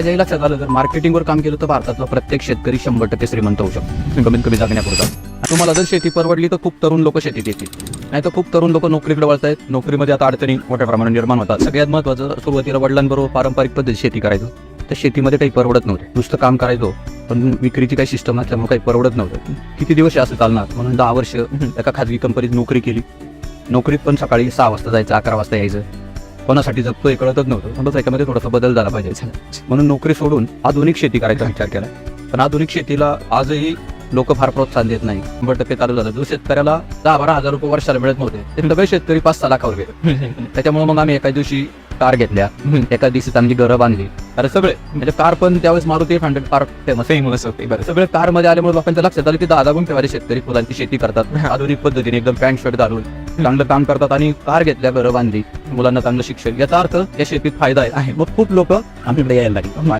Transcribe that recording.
त्याच्याही लक्षात आलं तर मार्केटिंगवर काम केलं तर भारतातला प्रत्येक शेतकरी 100% श्रीमंत होऊ शकतो, कमीत कमी जगण्यापुरता. तुम्हाला जर शेती परवडली तर खूप तरुण लोक शेतीत येतील, नाही तर खूप तरुण लोक नोकरीकडे वळतायत. नोकरीमध्ये आता अडचणी मोठ्या प्रमाणात निर्माण होतात. सगळ्यात महत्त्वाचं, सुरुवातीला वडिलांबरोबर पारंपरिक पद्धती शेती करायचो, तर शेतीमध्ये काही परवडत नव्हतं. नुसतं काम करायचो पण विक्रीची काही सिस्टम नसल्यामुळे काही परवडत नव्हतं. किती दिवस असं चालणार, म्हणून 10 वर्ष एका खाजगी कंपनीत नोकरी केली. नोकरीत पण सकाळी 6 वाजता जायचं, 11 वाजता यायचं. कोणासाठी जगतोय कळतच नव्हतं. पण त्याच्यामध्ये थोडासा बदल झाला पाहिजे, म्हणून नोकरी सोडून आधुनिक शेती करायचा विचार केला. पण आधुनिक शेतीला आजही लोक फार प्रोत्साहन देत नाही. 100% चालू झालं. जो शेतकऱ्याला 10-12 हजार रुपये वर्षाला मिळत नव्हते, ते सगळे शेतकरी 5-6 लाखावर गेले. त्याच्यामुळे मग आम्ही एका दिवशी कार घेतल्या, एका दिवशी चांगली घरं बांधली. अरे सगळे म्हणजे कार पण त्यावेळेस मारुती 800 फार फेमस होते. सगळे कार मध्ये आल्यामुळे लोकांच्या लक्षात आलं की 10 गुंठेवाले शेतकरी फुलांची शेती करतात, आधुनिक पद्धतीने एकदम पॅन्ट शर्ट घालून चांगलं काम करतात आणि कार घेतल्या, घरं बांधली, मुलांना चांगलं शिक्षण. याचा अर्थ या शेतीत फायदा आहे. मग खूप लोक आमच्याकडे यायला लागले.